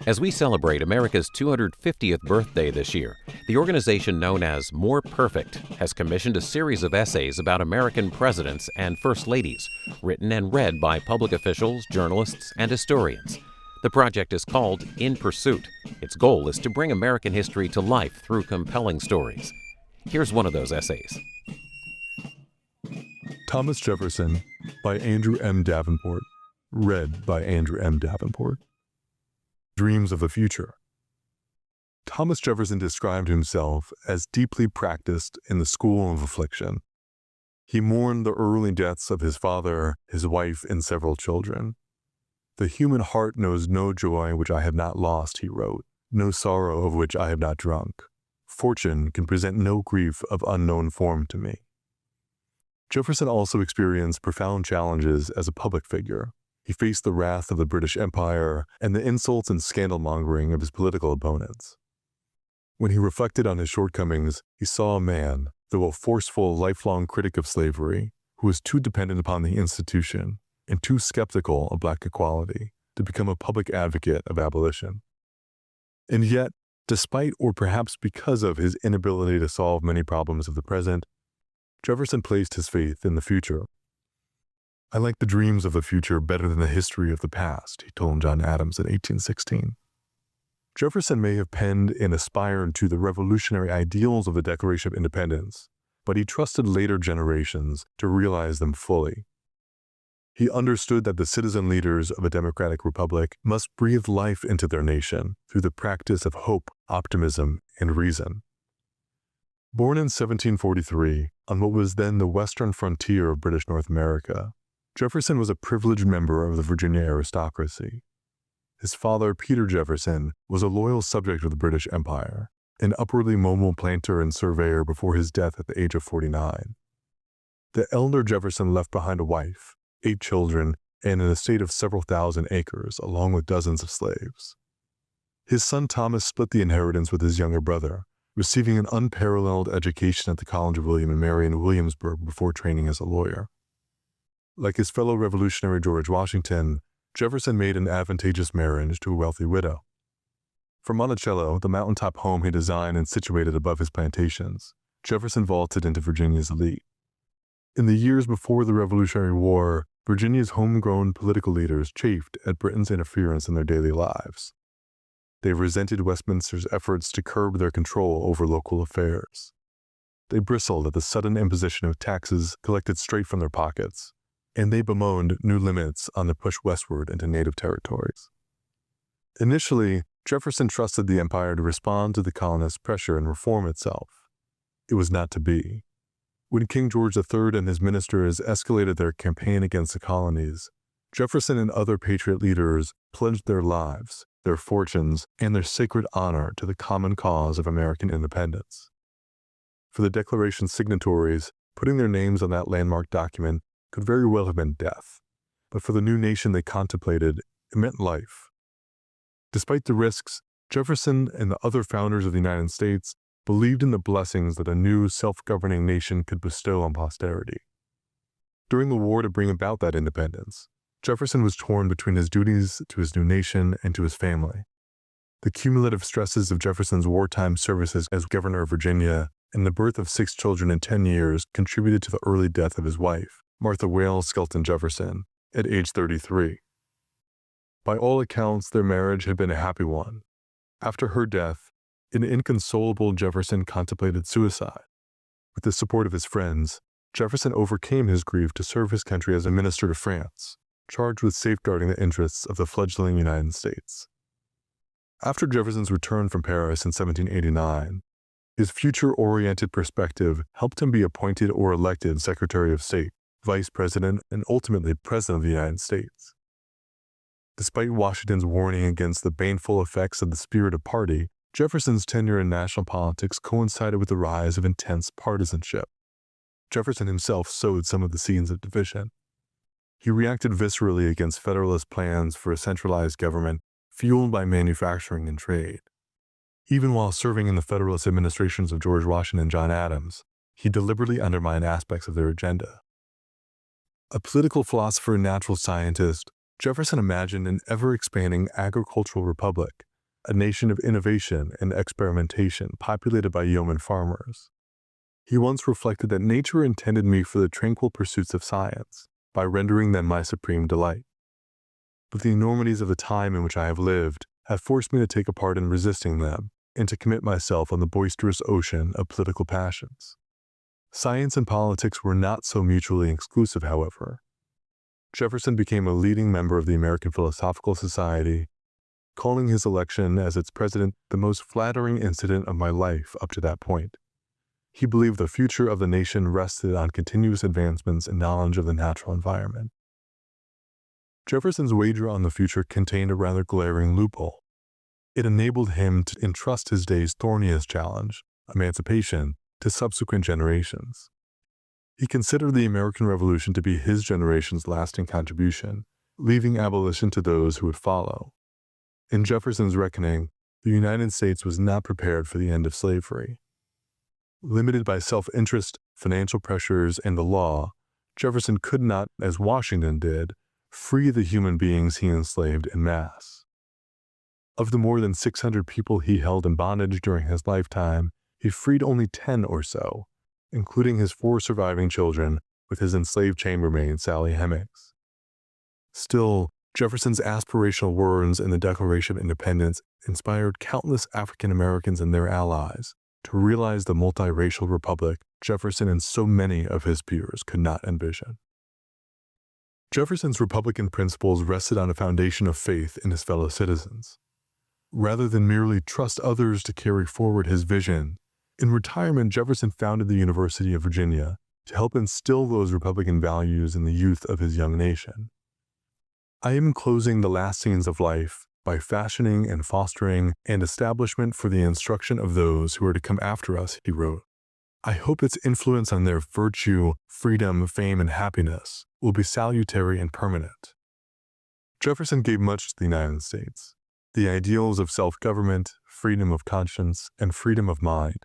As we celebrate America's 250th birthday this year, the organization known as More Perfect has commissioned a series of essays about American presidents and first ladies, written and read by public officials, journalists, and historians. The project is called In Pursuit. Its goal is to bring American history to life through compelling stories. Here's one of those essays. Thomas Jefferson by Andrew M. Davenport. Read by Andrew M. Davenport. Dreams of the Future. Thomas Jefferson described himself as deeply practiced in the school of affliction. He mourned the early deaths of his father, his wife, and several children. "The human heart knows no joy which I have not lost," he wrote, "no sorrow of which I have not drunk. Fortune can present no grief of unknown form to me." Jefferson also experienced profound challenges as a public figure. He faced the wrath of the British Empire and the insults and scandal-mongering of his political opponents. When he reflected on his shortcomings, he saw a man, though a forceful, lifelong critic of slavery, who was too dependent upon the institution and too skeptical of black equality to become a public advocate of abolition. And yet, despite or perhaps because of his inability to solve many problems of the present, Jefferson placed his faith in the future. "I like the dreams of the future better than the history of the past," he told John Adams in 1816. Jefferson may have penned and aspired to the revolutionary ideals of the Declaration of Independence, but he trusted later generations to realize them fully. He understood that the citizen leaders of a democratic republic must breathe life into their nation through the practice of hope, optimism, and reason. Born in 1743 on what was then the western frontier of British North America, Jefferson was a privileged member of the Virginia aristocracy. His father, Peter Jefferson, was a loyal subject of the British Empire, an upwardly mobile planter and surveyor before his death at the age of 49. The elder Jefferson left behind a wife, 8 children, and an estate of several thousand acres, along with dozens of slaves. His son Thomas split the inheritance with his younger brother, receiving an unparalleled education at the College of William and Mary in Williamsburg before training as a lawyer. Like his fellow revolutionary George Washington, Jefferson made an advantageous marriage to a wealthy widow. From Monticello, the mountaintop home he designed and situated above his plantations, Jefferson vaulted into Virginia's elite. In the years before the Revolutionary War, Virginia's homegrown political leaders chafed at Britain's interference in their daily lives. They resented Westminster's efforts to curb their control over local affairs. They bristled at the sudden imposition of taxes collected straight from their pockets, and they bemoaned new limits on the push westward into native territories. Initially, Jefferson trusted the empire to respond to the colonists' pressure and reform itself. It was not to be. When King George III and his ministers escalated their campaign against the colonies, Jefferson and other patriot leaders pledged their lives, their fortunes, and their sacred honor to the common cause of American independence. For the Declaration's signatories, putting their names on that landmark document could very well have been death, but for the new nation they contemplated, it meant life. Despite the risks, Jefferson and the other founders of the United States believed in the blessings that a new self-governing nation could bestow on posterity. During the war to bring about that independence, Jefferson was torn between his duties to his new nation and to his family. The cumulative stresses of Jefferson's wartime services as governor of Virginia and the birth of 6 children in 10 years contributed to the early death of his wife, Martha Wales Skelton Jefferson, at age 33. By all accounts, their marriage had been a happy one. After her death, an inconsolable Jefferson contemplated suicide. With the support of his friends, Jefferson overcame his grief to serve his country as a minister to France, charged with safeguarding the interests of the fledgling United States. After Jefferson's return from Paris in 1789, his future-oriented perspective helped him be appointed or elected Secretary of State, Vice President, and ultimately President of the United States. Despite Washington's warning against the baneful effects of the spirit of party, Jefferson's tenure in national politics coincided with the rise of intense partisanship. Jefferson himself sowed some of the seeds of division. He reacted viscerally against Federalist plans for a centralized government fueled by manufacturing and trade. Even while serving in the Federalist administrations of George Washington and John Adams, he deliberately undermined aspects of their agenda. A political philosopher and natural scientist, Jefferson imagined an ever-expanding agricultural republic a nation of innovation and experimentation populated by yeoman farmers. He once reflected that nature intended me for the tranquil pursuits of science, by rendering them my supreme delight. But the enormities of the time in which I have lived have forced me to take a part in resisting them and to commit myself on the boisterous ocean of political passions. Science and politics were not so mutually exclusive, however. Jefferson became a leading member of the American Philosophical Society, calling his election as its president the most flattering incident of my life up to that point. He believed the future of the nation rested on continuous advancements in knowledge of the natural environment. Jefferson's wager on the future contained a rather glaring loophole. It enabled him to entrust his day's thorniest challenge, emancipation, to subsequent generations. He considered the American Revolution to be his generation's lasting contribution, leaving abolition to those who would follow. In Jefferson's reckoning, the United States was not prepared for the end of slavery. Limited by self-interest, financial pressures, and the law, Jefferson could not, as Washington did, free the human beings he enslaved en masse. Of the more than 600 people he held in bondage during his lifetime, he freed only 10 or so, including his 4 surviving children with his enslaved chambermaid Sally Hemings. Still, Jefferson's aspirational words in the Declaration of Independence inspired countless African Americans and their allies to realize the multiracial republic Jefferson and so many of his peers could not envision. Jefferson's Republican principles rested on a foundation of faith in his fellow citizens. Rather than merely trust others to carry forward his vision, in retirement Jefferson founded the University of Virginia to help instill those Republican values in the youth of his young nation. I am closing the last scenes of life by fashioning and fostering an establishment for the instruction of those who are to come after us, he wrote. I hope its influence on their virtue, freedom, fame, and happiness will be salutary and permanent. Jefferson gave much to the United States. The ideals of self-government, freedom of conscience, and freedom of mind,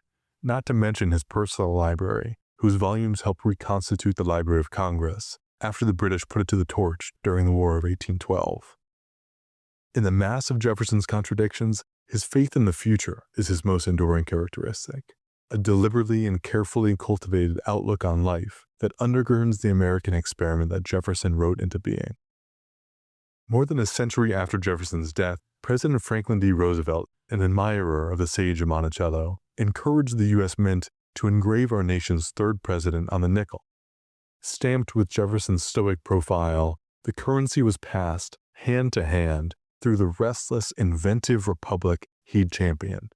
not to mention his personal library, whose volumes helped reconstitute the Library of Congress after the British put it to the torch during the War of 1812. In the mass of Jefferson's contradictions, his faith in the future is his most enduring characteristic, a deliberately and carefully cultivated outlook on life that undergirds the American experiment that Jefferson wrote into being. More than a century after Jefferson's death, President Franklin D. Roosevelt, an admirer of the sage of Monticello, encouraged the U.S. Mint to engrave our nation's 3rd president on the nickel. Stamped with Jefferson's stoic profile, the currency was passed hand to hand through the restless, inventive republic he'd championed.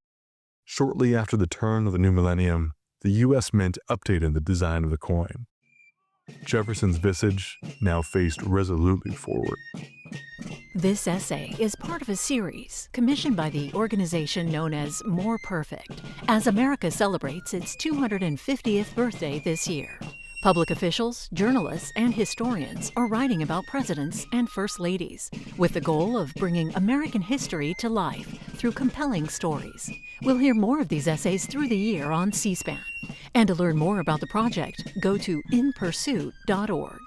Shortly after the turn of the new millennium, the U.S. Mint updated the design of the coin. Jefferson's visage now faced resolutely forward. This essay is part of a series commissioned by the organization known as More Perfect, as America celebrates its 250th birthday this year. Public officials, journalists, and historians are writing about presidents and first ladies, with the goal of bringing American history to life through compelling stories. We'll hear more of these essays through the year on C-SPAN. And to learn more about the project, go to inpursuit.org.